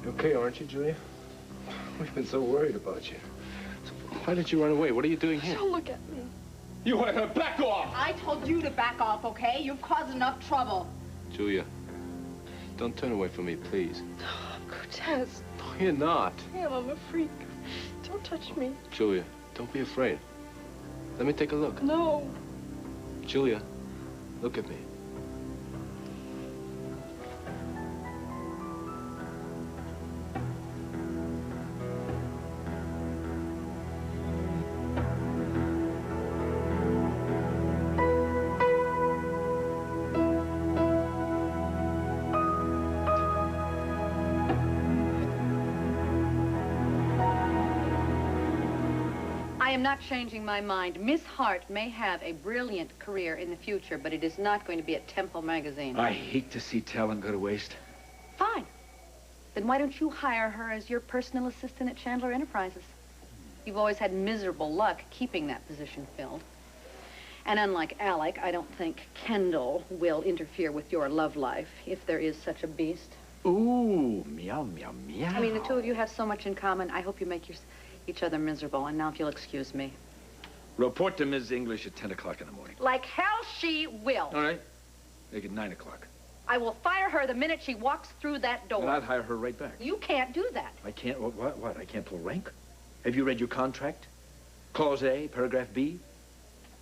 You okay, aren't you, Julia? We've been so worried about you. So why did you run away? What are you doing here? Don't look at me. You want to back off! I told you to back off, okay? You've caused enough trouble. Julia, don't turn away from me, please. Oh, Cortez. No, you're not. I am. I'm a freak. Don't touch me. Julia, don't be afraid. Let me take a look. No. Julia, look at me. I am not changing my mind. Miss Hart may have a brilliant career in the future, but it is not going to be at Temple magazine. I hate to see talent go to waste. Fine. Then why don't you hire her as your personal assistant at Chandler Enterprises? You've always had miserable luck keeping that position filled. And unlike Alec, I don't think Kendall will interfere with your love life, if there is such a beast. Ooh, meow, meow, meow. I mean, the two of you have so much in common. I hope you make each other miserable. And now, if you'll excuse me. Report to Ms. English at 10 o'clock in the morning. Like hell she will. All right. Make it 9 o'clock. I will fire her the minute she walks through that door. And I'd hire her right back. You can't do that. I can't, what? I can't pull rank? Have you read your contract? Clause A, paragraph B?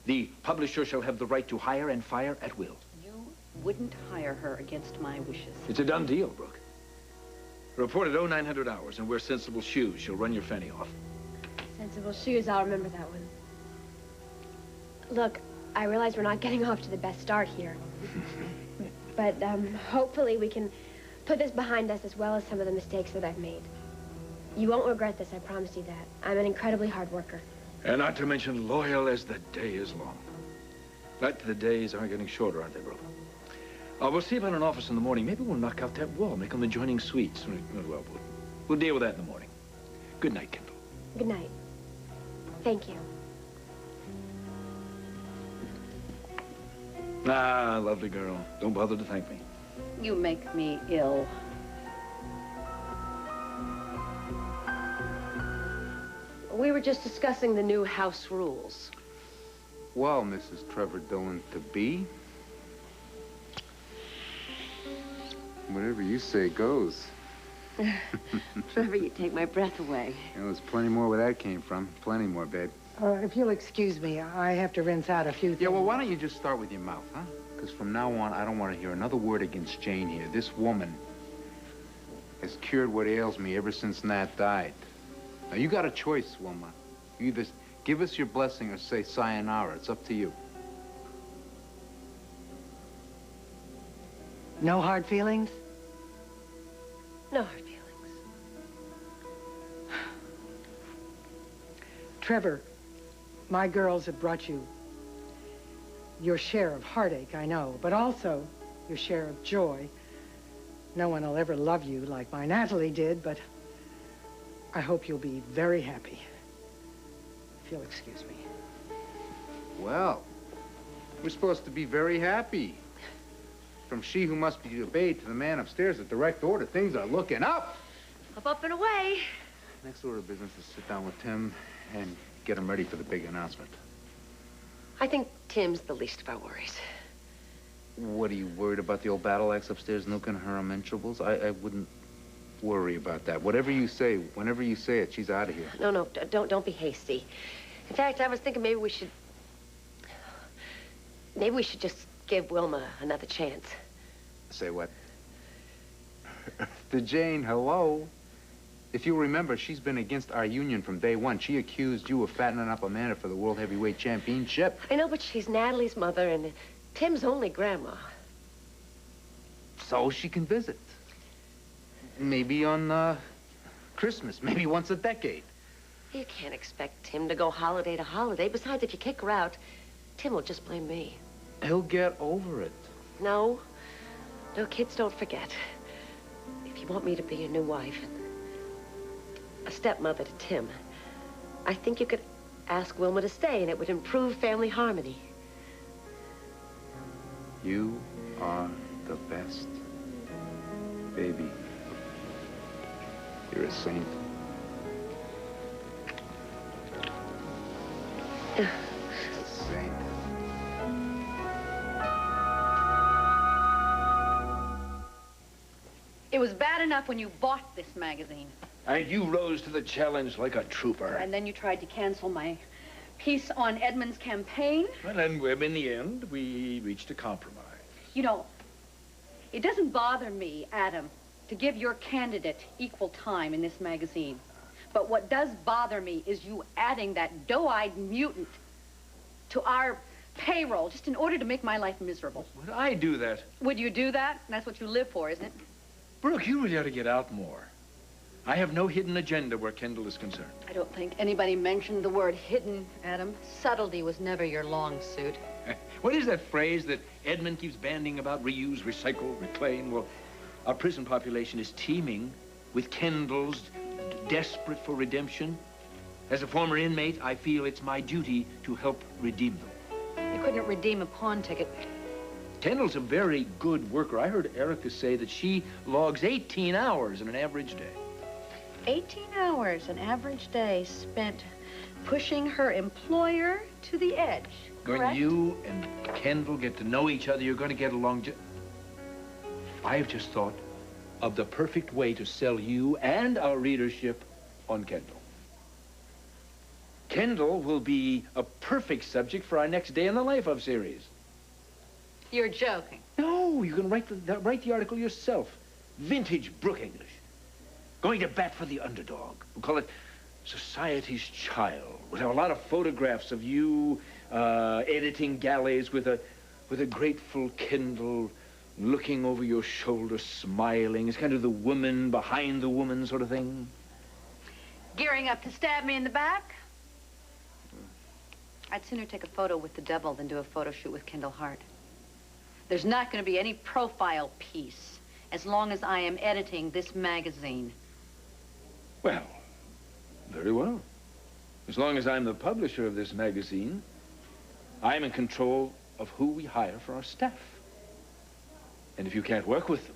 The publisher shall have the right to hire and fire at will. You wouldn't hire her against my wishes. It's a done deal, Brooke. Report at 0900 hours and wear sensible shoes. She'll run your fanny off. Sensible shoes, I'll remember that one. Look, I realize we're not getting off to the best start here. But hopefully we can put this behind us as well as some of the mistakes that I've made. You won't regret this, I promise you that. I'm an incredibly hard worker. And not to mention loyal as the day is long. But the days are getting shorter, aren't they, Brooke? We'll see about an office in the morning. Maybe we'll knock out that wall, make them adjoining suites. Well, we'll deal with that in the morning. Good night, Kendall. Good night. Thank you. Ah, lovely girl. Don't bother to thank me. You make me ill. We were just discussing the new house rules. Well, Mrs. Trevor Dillon to be. Whatever you say goes. Trevor, you take my breath away. There's plenty more where that came from. Plenty more, babe. If you'll excuse me, I have to rinse out a few things. Yeah, well, why don't you just start with your mouth, huh? Because from now on, I don't want to hear another word against Jane here. This woman has cured what ails me ever since Nat died. Now, you got a choice, Wilma. You either give us your blessing or say sayonara. It's up to you. No hard feelings? No hard feelings. Trevor, my girls have brought you your share of heartache, I know, but also your share of joy. No one will ever love you like my Natalie did, but I hope you'll be very happy. If you'll excuse me. Well, we're supposed to be very happy. From she who must be obeyed to the man upstairs at direct order, things are looking up. Up and away. Next order of business is sit down with Tim and get him ready for the big announcement. I think Tim's the least of our worries. What, are you worried about the old battle axe upstairs nuking her unmentionables? I wouldn't worry about that. Whatever you say, whenever you say it, she's out of here. No, don't be hasty. In fact, I was thinking maybe we should just give Wilma another chance. Say what? To Jane, hello. If you remember, she's been against our union from day one. She accused you of fattening up Amanda for the World Heavyweight Championship. I know, but she's Natalie's mother and Tim's only grandma. So she can visit. Maybe on Christmas, maybe once a decade. You can't expect Tim to go holiday to holiday. Besides, if you kick her out, Tim will just blame me. He'll get over it. No, kids don't forget. If you want me to be your new wife, a stepmother to Tim, I think you could ask Wilma to stay, and it would improve family harmony. You are the best, baby. You're a saint. A saint. It was bad enough when you bought this magazine. And you rose to the challenge like a trooper. And then you tried to cancel my piece on Edmund's campaign. Well, and in the end, we reached a compromise. You know, it doesn't bother me, Adam, to give your candidate equal time in this magazine. But what does bother me is you adding that doe-eyed mutant to our payroll just in order to make my life miserable. Would I do that? Would you do that? That's what you live for, isn't it? Brooke, you really ought to get out more. I have no hidden agenda where Kendall is concerned. I don't think anybody mentioned the word hidden, Adam. Subtlety was never your long suit. What is that phrase that Edmund keeps bandying about? Reuse, recycle, reclaim? Well, our prison population is teeming with Kendalls desperate for redemption. As a former inmate, I feel it's my duty to help redeem them. You couldn't redeem a pawn ticket. Kendall's a very good worker. I heard Erica say that she logs 18 hours in an average day. 18 hours, an average day spent pushing her employer to the edge, correct? When you and Kendall get to know each other, you're going to get along I've just thought of the perfect way to sell you and our readership on Kendall. Kendall will be a perfect subject for our next Day in the Life of series. You're joking. No, you can write the article yourself. Vintage Brooke English. Going to bat for the underdog. We'll call it Society's Child. We'll have a lot of photographs of you editing galleys with a grateful Kendall looking over your shoulder, smiling. It's kind of the woman behind the woman sort of thing. Gearing up to stab me in the back? I'd sooner take a photo with the devil than do a photo shoot with Kendall Hart. There's not going to be any profile piece as long as I am editing this magazine. Well, very well. As long as I'm the publisher of this magazine, I'm in control of who we hire for our staff. And if you can't work with them,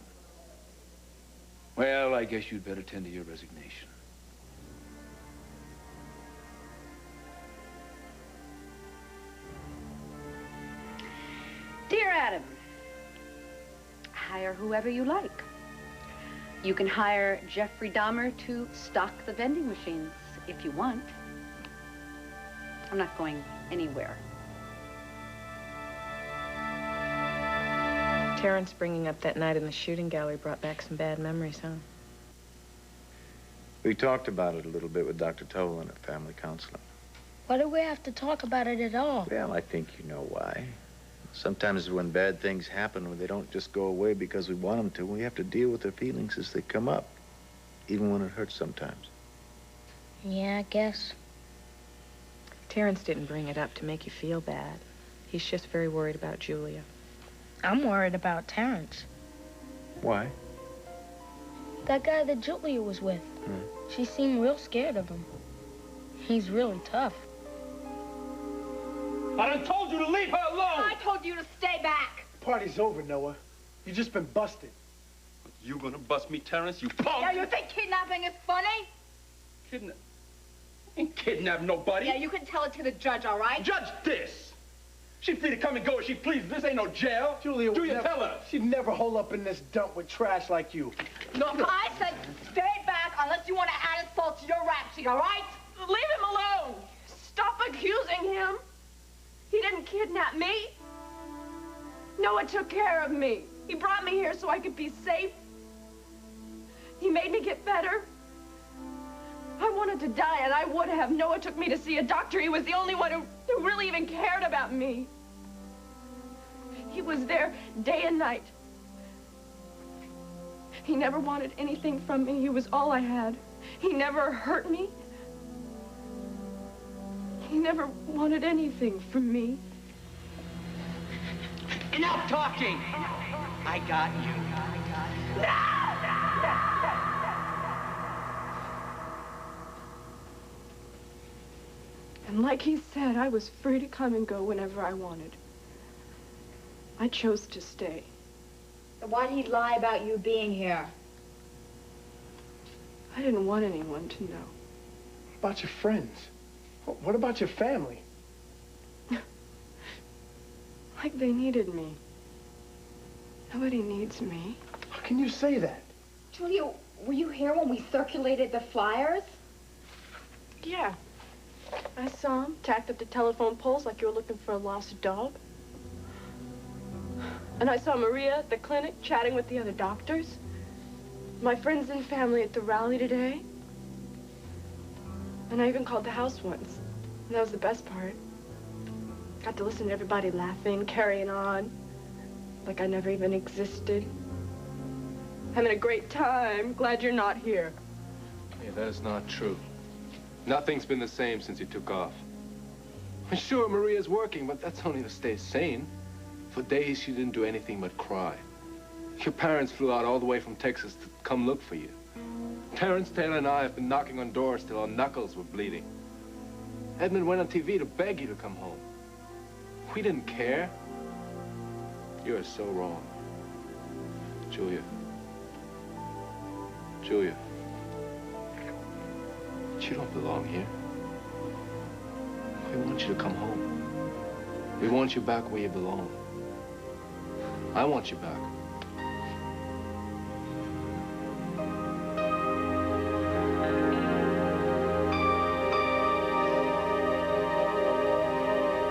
well, I guess you'd better tender your resignation. Dear Adam, hire whoever you like. You can hire Jeffrey Dahmer to stock the vending machines if you want. I'm not going anywhere. Terrence bringing up that night in the shooting gallery brought back some bad memories, huh? We talked about it a little bit with Dr. Tolan at family counseling. Why do we have to talk about it at all? Well, I think you know why. Sometimes when bad things happen, when they don't just go away because we want them to, we have to deal with their feelings as they come up, even when it hurts sometimes. Yeah, I guess. Terrence didn't bring it up to make you feel bad. He's just very worried about Julia. I'm worried about Terrence. Why? That guy that Julia was with. She seemed real scared of him. He's really tough. I done told you to leave her alone! I told you to stay back! The party's over, Noah. You just been busted. You gonna bust me, Terrence, you punk? Yeah, you think kidnapping is funny? Kidnap? Ain't kidnapped nobody. Yeah, you can tell it to the judge, all right? Judge this! She's free to come and go as she pleases. This ain't no jail. Julia would Do you never, tell her? She'd never hole up in this dump with trash like you. No, I said stay back unless you want to add insult to your rap sheet, all right? Leave him alone. Stop accusing him. He didn't kidnap me. Noah took care of me. He brought me here so I could be safe. He made me get better. I wanted to die, and I would have. Noah took me to see a doctor. He was the only one who really even cared about me. He was there day and night. He never wanted anything from me. He was all I had. He never hurt me. He never wanted anything from me. Enough talking! I got you. And like he said, I was free to come and go whenever I wanted. I chose to stay. Why'd he lie about you being here? I didn't want anyone to know. About your friends? What about your family? Like they needed me. Nobody needs me. How can you say that? Julia, were you here when we circulated the flyers? Yeah. I saw him tacked up to telephone poles like you were looking for a lost dog. And I saw Maria at the clinic chatting with the other doctors. My friends and family at the rally today. And I even called the house once. And that was the best part. Got to listen to everybody laughing, carrying on, like I never even existed. Having a great time. Glad you're not here. Hey, that is not true. Nothing's been the same since you took off. I'm sure Maria's working, but that's only to stay sane. For days, she didn't do anything but cry. Your parents flew out all the way from Texas to come look for you. Terrence, Taylor, and I have been knocking on doors till our knuckles were bleeding. Edmund went on TV to beg you to come home. We didn't care. You are so wrong. Julia. Julia. You don't belong here. We want you to come home. We want you back where you belong. I want you back.